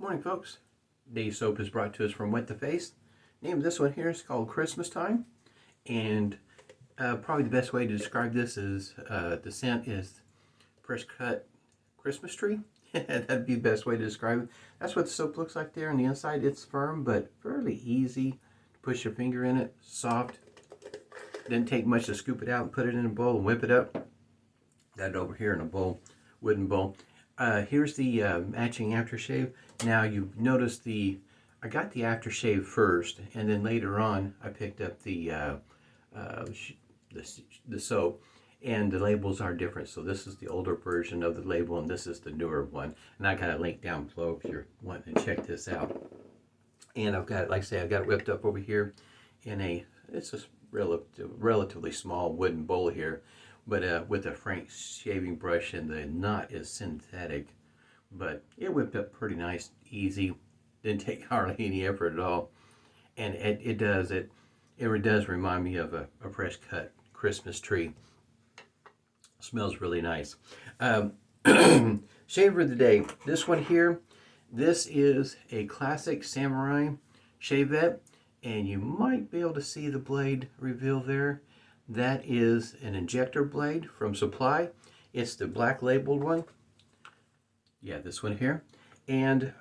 Morning, folks. Today's soap is brought to us from Wet the Face. Name of this one here is called Christmas Time, and probably the best way to describe this is the scent is fresh cut Christmas tree. That'd be the best way to describe it. That's what the soap looks like there on the inside. It's firm but fairly easy to push your finger in it. Soft. Didn't take much to scoop it out and put it in a bowl and whip it up. Got it over here in a bowl, wooden bowl. Here's the matching aftershave. Now you've noticed I got the aftershave first, and then later on I picked up the soap, and the labels are different. So this is the older version of the label, and this is the newer one. And I got a link down below if you're wanting to check this out. And I've got, like I say, I got it whipped up over here in it's a relatively small wooden bowl here, but with a Frank shaving brush, and the knot is synthetic, but it whipped up pretty nice, easy. Didn't take hardly any effort at all, and it does remind me of a fresh cut Christmas tree. Smells really nice. Shaver of the day. This one here, this is a classic samurai shavette, and you might be able to see the blade reveal there. That is an injector blade from Supply. It's the black labeled one. Yeah, this one here. And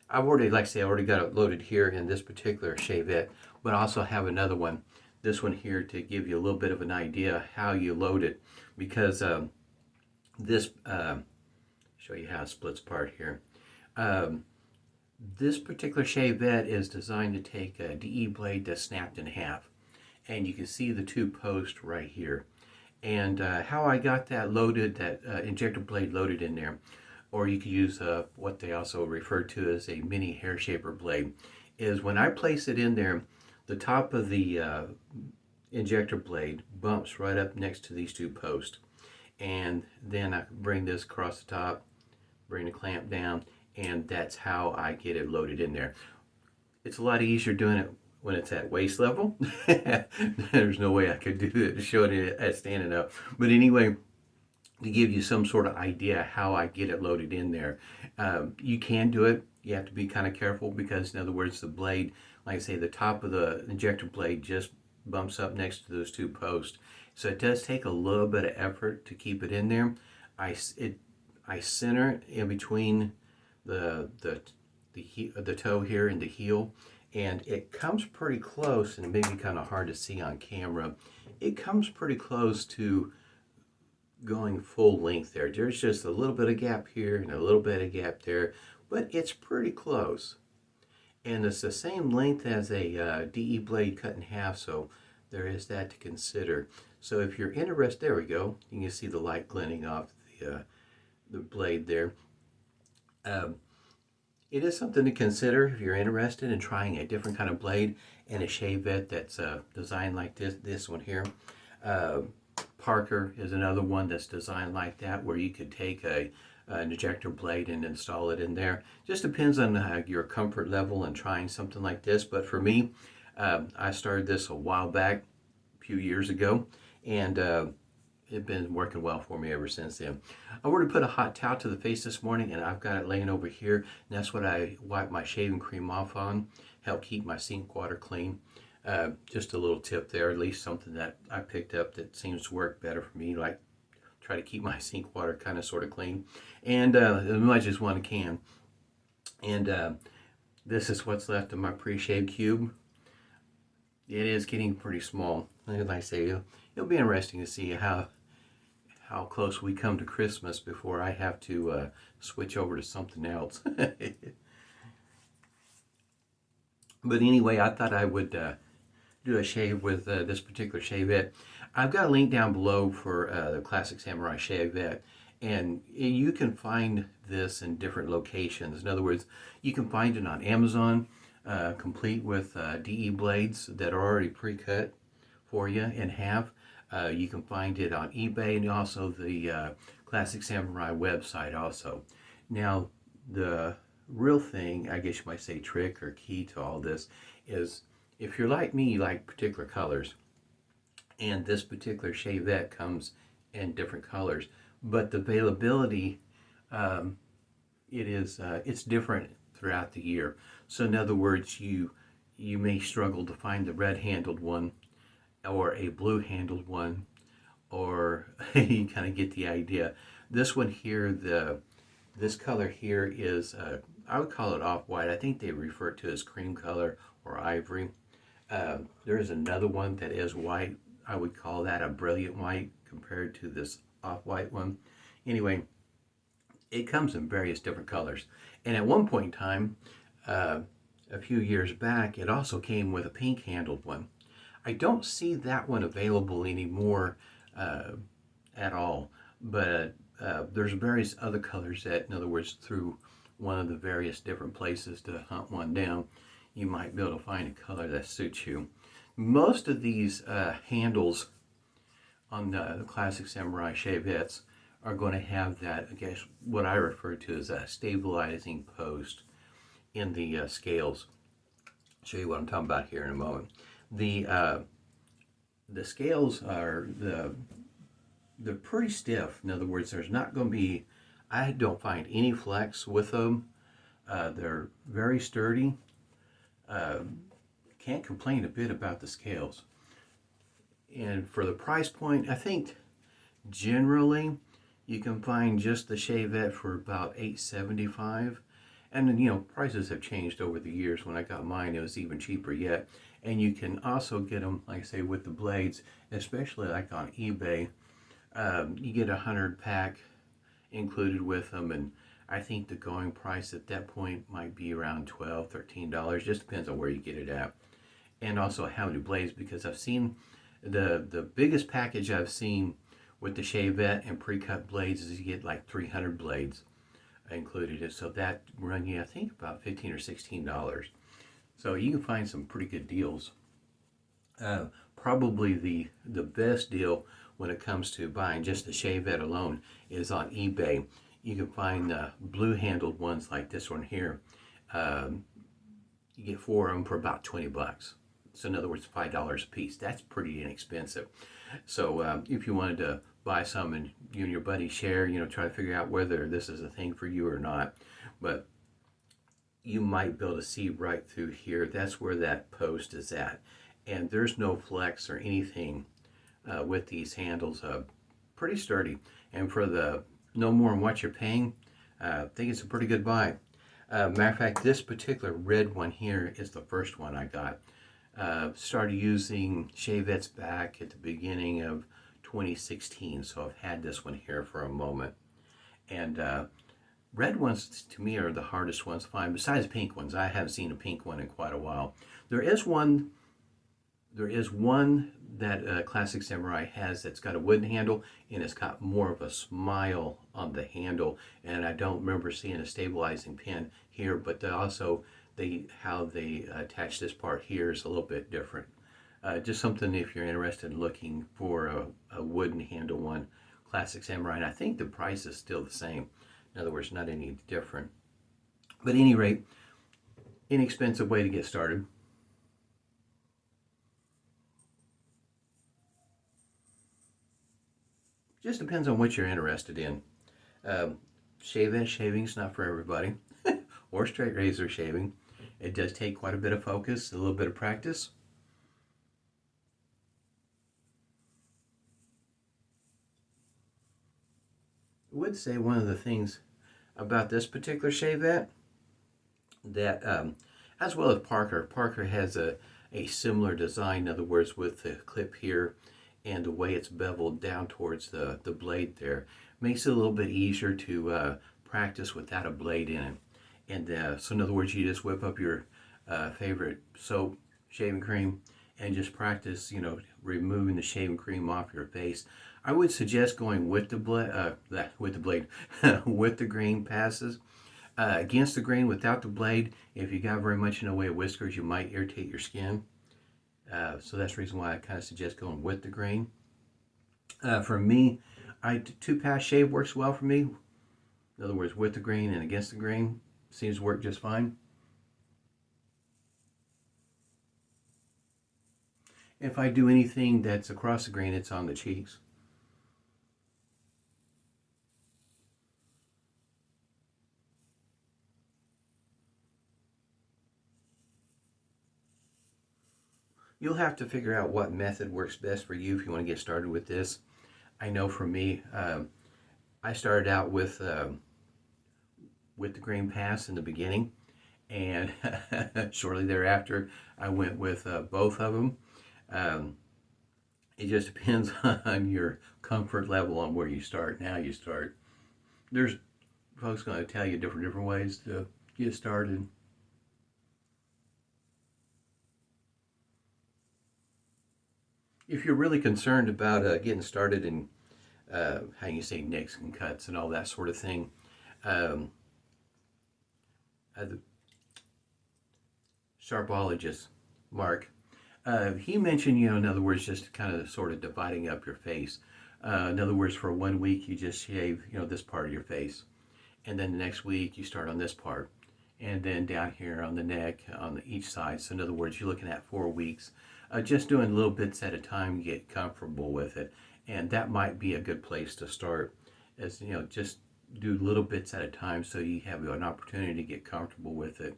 I've already, like I say, I already got it loaded here in this particular shavette, but I also have another one, this one here, to give you a little bit of an idea how you load it, because this, show you how it splits apart here. This particular shavette is designed to take a DE blade that's snapped in half. And you can see the two posts right here. And how I got that loaded, that injector blade loaded in there, or you could use what they also refer to as a mini hair shaper blade, is when I place it in there, the top of the injector blade bumps right up next to these two posts. And then I bring this across the top, bring the clamp down, and that's how I get it loaded in there. It's a lot easier doing it when it's at waist level. There's no way I could do it, show it at standing up. But anyway, to give you some sort of idea how I get it loaded in there, you can do it. You have to be kind of careful, because in other words, the blade, like I say, the top of the injector blade just bumps up next to those two posts. So it does take a little bit of effort to keep it in there. I center it in between the toe here and the heel, and it comes pretty close, and it may be kind of hard to see on camera. It comes pretty close to going full length there. There's just a little bit of gap here and a little bit of gap there, but it's pretty close. And it's the same length as a DE blade cut in half, so there is that to consider. So if you're interested, there we go. You can see the light glinting off the blade there. It is something to consider if you're interested in trying a different kind of blade and a shavette that's designed like this one here. Parker is another one that's designed like that, where you could take an injector blade and install it in there. Just depends on your comfort level in trying something like this. But for me, I started this a while back, a few years ago, and it's been working well for me ever since then. I already put a hot towel to the face this morning, and I've got it laying over here, and that's what I wipe my shaving cream off on, help keep my sink water clean. Just a little tip there, at least something that I picked up that seems to work better for me, like try to keep my sink water kind of sort of clean, and as much as one can. And this is what's left of my pre-shave cube. It is getting pretty small. Like I say, it'll be interesting to see how close we come to Christmas before I have to switch over to something else. But anyway, I thought I would do a shave with this particular shavette. I've got a link down below for the classic samurai shavette, and you can find this in different locations. In other words, you can find it on Amazon, complete with DE blades that are already pre-cut for you in half. You can find it on eBay, and also the Classic Samurai website also. Now, the real thing, I guess you might say trick or key to all this, is if you're like me, you like particular colors. And this particular shavette comes in different colors. But the availability, it's different throughout the year. So in other words, you may struggle to find the red-handled one or a blue-handled one, or you kind of get the idea. This one here, this color here is, I would call it off-white. I think they refer to it as cream color or ivory. There is another one that is white. I would call that a brilliant white compared to this off-white one. Anyway, it comes in various different colors. And at one point in time, a few years back, it also came with a pink-handled one. I don't see that one available anymore at all, but there's various other colors that, in other words, through one of the various different places to hunt one down, you might be able to find a color that suits you. Most of these handles on the classic samurai shavettes are going to have that, I guess, what I refer to as a stabilizing post in the scales. I'll show you what I'm talking about here in a moment. The scales are they're pretty stiff. In other words, there's not going to be, I don't find any flex with them. They're very sturdy. Can't complain a bit about the scales. And for the price point, I think generally you can find just the shavette for about $8.75. And then, you know, prices have changed over the years. When I got mine, it was even cheaper yet. And you can also get them, like I say, with the blades, especially like on eBay. You get 100 pack included with them, and I think the going price at that point might be around $12, $13. Just depends on where you get it at. And also how many blades, because I've seen the biggest package I've seen with the shavette and pre-cut blades is you get like 300 blades included. So that run you, I think, about $15 or $16. So you can find some pretty good deals. Probably the best deal when it comes to buying just the shavette alone is on eBay. You can find blue-handled ones like this one here. You get 4 of them for about 20 bucks. So in other words, $5 a piece. That's pretty inexpensive. So if you wanted to buy some and you and your buddy share, you know, try to figure out whether this is a thing for you or not. But you might be able to see right through here. That's where that post is at. And there's no flex or anything with these handles. Pretty sturdy. And for the no more than what you're paying, I think it's a pretty good buy. Matter of fact, this particular red one here is the first one I got. Started using shavettes back at the beginning of 2016, so I've had this one here for a moment. And red ones to me are the hardest ones to find, besides pink ones. I haven't seen a pink one in quite a while. There is one that Classic Samurai has that's got a wooden handle, and it's got more of a smile on the handle, and I don't remember seeing a stabilizing pin here, but also how they attach this part here is a little bit different. Just something if you're interested in looking for a wooden handle one, Classic Samurai, and I think the price is still the same. In other words, not any different. But at any rate, inexpensive way to get started. Just depends on what you're interested in. Shaving is not for everybody, or straight razor shaving. It does take quite a bit of focus, a little bit of practice. I would say one of the things about this particular shavette that, as well as Parker has a similar design, in other words, with the clip here and the way it's beveled down towards the blade there, makes it a little bit easier to practice without a blade in it. And so in other words, you just whip up your favorite soap, shaving cream, and just practice, you know, removing the shaving cream off your face. I would suggest going with the blade, with the grain passes. Against the grain without the blade, if you got very much in the way of whiskers, you might irritate your skin. So that's the reason why I kind of suggest going with the grain. For me, 2-pass shave works well for me. In other words, with the grain and against the grain seems to work just fine. If I do anything that's across the grain, it's on the cheeks. You'll have to figure out what method works best for you if you want to get started with this. I know for me, I started out with the green pass in the beginning, and shortly thereafter I went with both of them. It just depends on your comfort level on where you start and how you start. There's folks going to tell you different ways to get started. If you're really concerned about getting started in how you say nicks and cuts and all that sort of thing, the sharpologist Mark, he mentioned, in other words, just kind of sort of dividing up your face. In other words, for 1 week you just shave, this part of your face, and then the next week you start on this part, and then down here on the neck, on each side. So in other words, you're looking at 4 weeks, just doing little bits at a time, get comfortable with it, and that might be a good place to start. As just do little bits at a time, so you have an opportunity to get comfortable with it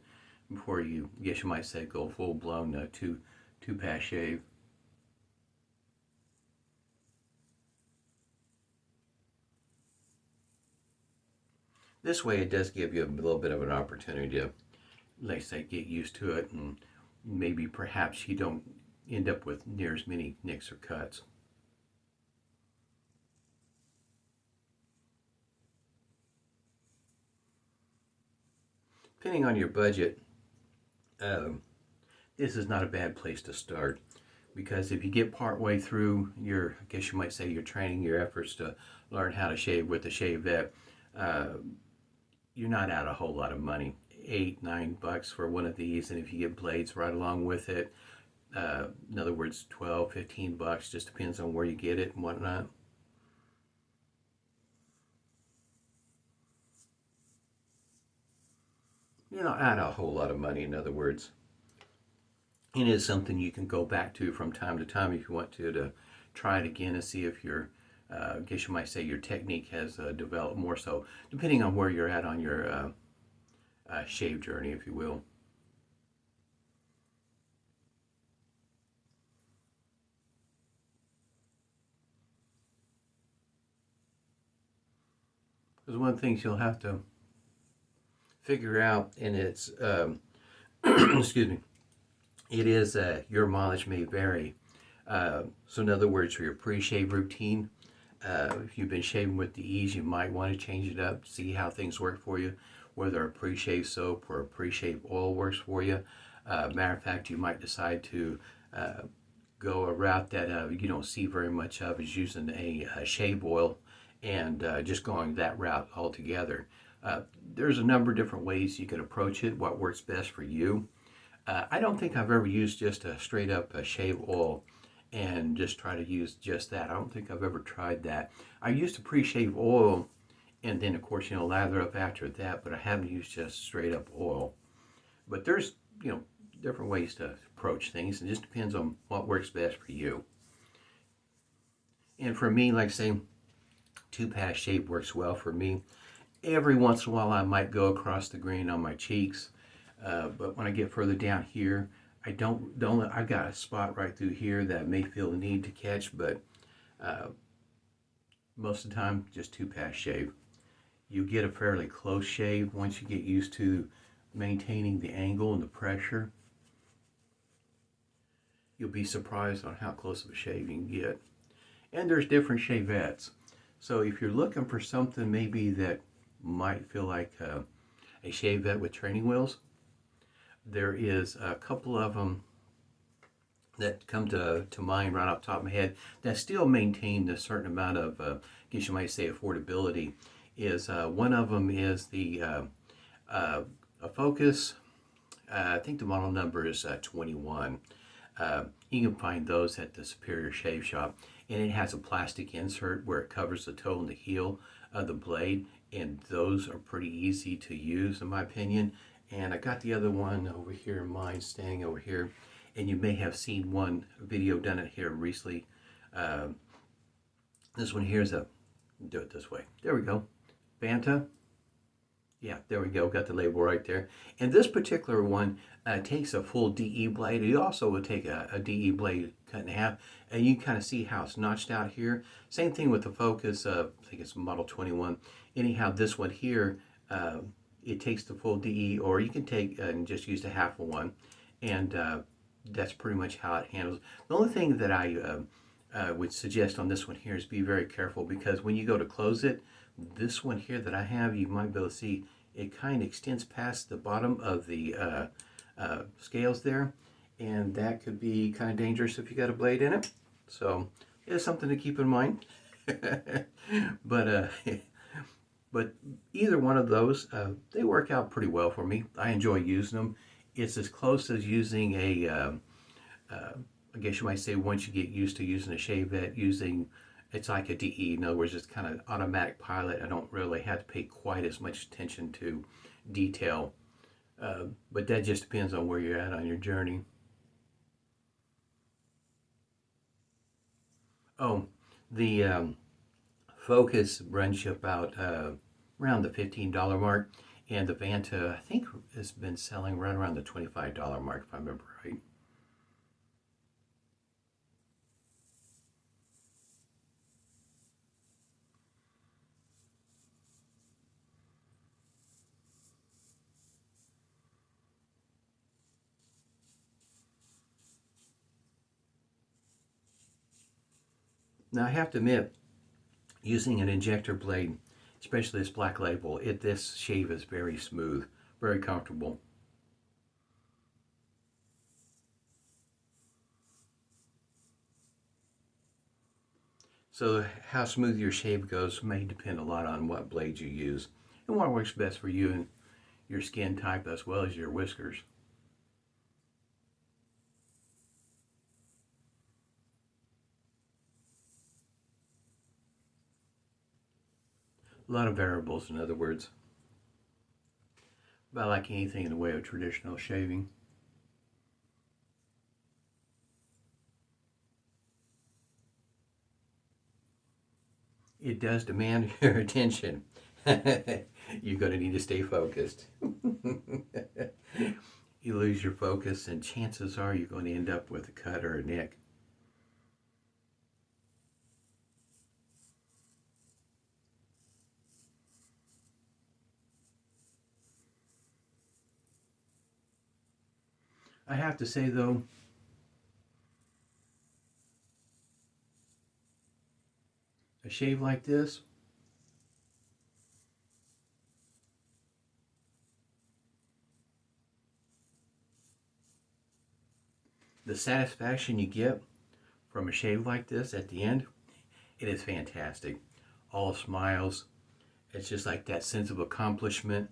before you, I guess you might say, go full blown two-pass shave. This way it does give you a little bit of an opportunity to, like I say, get used to it, and maybe perhaps you don't end up with near as many nicks or cuts. Depending on your budget, this is not a bad place to start, because if you get part way through your, I guess you might say, your training, your efforts to learn how to shave with the shavette, you're not out a whole lot of money. $8-9 for one of these, and if you get blades right along with it, in other words, $12-15, just depends on where you get it and whatnot. You're not out a whole lot of money, in other words. It is something you can go back to from time to time if you want to try it again and see if your, I guess you might say, your technique has developed more so, depending on where you're at on your shave journey, if you will. Because one of the things you'll have to figure out, and it's, excuse me, it is your mileage may vary. So in other words, for your pre-shave routine, if you've been shaving with the ease, you might want to change it up, see how things work for you, whether a pre-shave soap or a pre-shave oil works for you. Matter of fact, you might decide to go a route that you don't see very much of, is using a shave oil and just going that route altogether. There's a number of different ways you can approach it, what works best for you. I don't think I've ever used just a straight up shave oil and just try to use just that. I don't think I've ever tried that. I used a pre-shave oil and then of course, lather up after that, but I haven't used just straight up oil. But there's, different ways to approach things. It just depends on what works best for you. And for me, like I say, two-pass shave works well for me. Every once in a while I might go across the grain on my cheeks, but when I get further down here, I don't I've got a spot right through here that I may feel the need to catch, but most of the time just two-pass shave. You get a fairly close shave once you get used to maintaining the angle and the pressure. You'll be surprised on how close of a shave you can get. And there's different shavettes. So if you're looking for something maybe that might feel like a shavette with training wheels, there is a couple of them that come to mind right off the top of my head that still maintain a certain amount of, I guess you might say, affordability. One of them is the a Focus. I think the model number is 21. You can find those at the Superior Shave Shop, and it has a plastic insert where it covers the toe and the heel of the blade, and those are pretty easy to use in my opinion. And I got the other one over here, mine standing over here, and you may have seen one video done it here recently. This one here is do it this way. There we go. Banta. Yeah, there we go. Got the label right there. And this particular one takes a full DE blade. It also would take a DE blade cut in half. And you kind of see how it's notched out here. Same thing with the Focus. I think it's Model 21. Anyhow, this one here, it takes the full DE, or you can take and just use the half of one. And that's pretty much how it handles. The only thing that I would suggest on this one here is be very careful, because when you go to close it, this one here that I have, you might be able to see it kind of extends past the bottom of the scales there, and that could be kind of dangerous if you got a blade in it. So it's something to keep in mind. but but either one of those, they work out pretty well for me. I enjoy using them. It's as close as using a I guess you might say, once you get used to using a shavette, it's like a DE. In other words, it's kind of automatic pilot. I don't really have to pay quite as much attention to detail, but that just depends on where you're at on your journey. Oh, the Focus runs you about around the $15 mark, and the Vanta, I think, has been selling right around the $25 mark, if I remember right. Now, I have to admit, using an injector blade, especially this Black Label, this shave is very smooth, very comfortable. So how smooth your shave goes may depend a lot on what blades you use and what works best for you and your skin type, as well as your whiskers. A lot of variables, in other words, about like anything in the way of traditional shaving. It does demand your attention. You're going to need to stay focused. You lose your focus, and chances are you're going to end up with a cut or a nick. I have to say, though, a shave like this, the satisfaction you get from a shave like this at the end, it is fantastic. All smiles. It's just like that sense of accomplishment.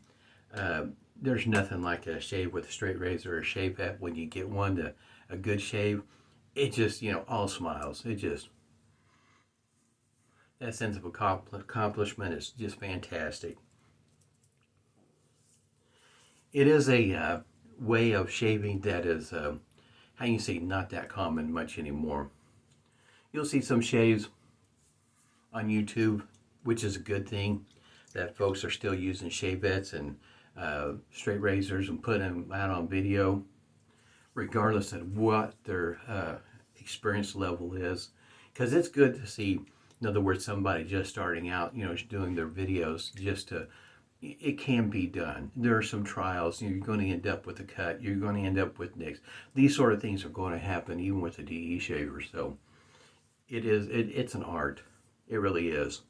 There's nothing like a shave with a straight razor or a shavette. When you get a good shave, it just, all smiles. It just, that sense of accomplishment is just fantastic. It is a way of shaving that is, how you say, not that common much anymore. You'll see some shaves on YouTube, which is a good thing, that folks are still using shavettes and straight razors and putting them out on video, regardless of what their experience level is. Because it's good to see, in other words, somebody just starting out, doing their videos, it can be done. There are some trials. You're going to end up with a cut. You're going to end up with nicks. These sort of things are going to happen even with a DE shaver. So it's an art. It really is.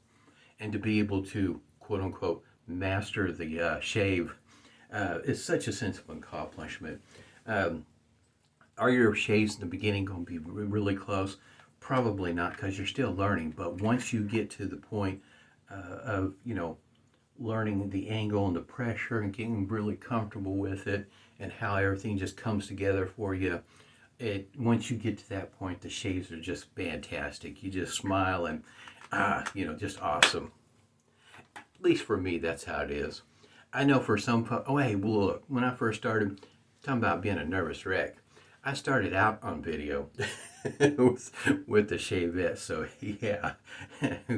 And to be able to, quote unquote, master the shave is such a sense of accomplishment. Are your shaves in the beginning going to be really close? Probably not, because you're still learning. But once you get to the point of, learning the angle and the pressure and getting really comfortable with it and how everything just comes together for you, once you get to that point, the shaves are just fantastic. You just smile and, just awesome. At least for me, that's how it is. I know for some, oh, hey, well, look, when I first started, talking about being a nervous wreck, I started out on video with the shavette, so yeah,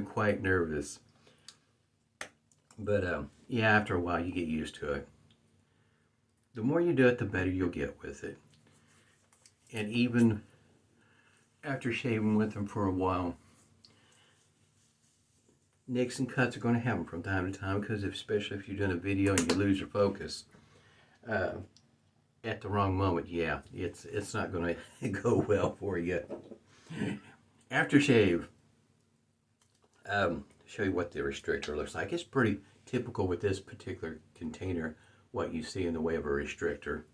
quite nervous. But Yeah, after a while you get used to it. The more you do it, the better you'll get with it. And even after shaving with them for a while, nicks and cuts are going to happen from time to time, because especially if you're doing a video and you lose your focus at the wrong moment, yeah, it's not going to go well for you. Aftershave. Show you what the restrictor looks like. It's pretty typical with this particular container, what you see in the way of a restrictor.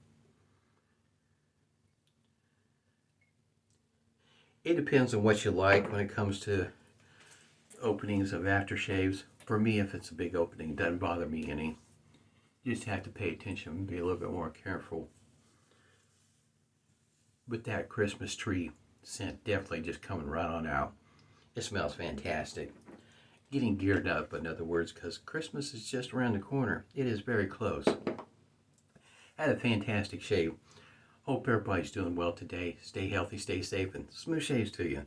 It depends on what you like when it comes to openings of aftershaves. For me, if it's a big opening, it doesn't bother me any. You just have to pay attention and be a little bit more careful. With that Christmas tree scent definitely just coming right on out. It smells fantastic. Getting geared up, in other words, because Christmas is just around the corner. It is very close. Had a fantastic shave. Hope everybody's doing well today. Stay healthy, stay safe, and smooth shaves to you.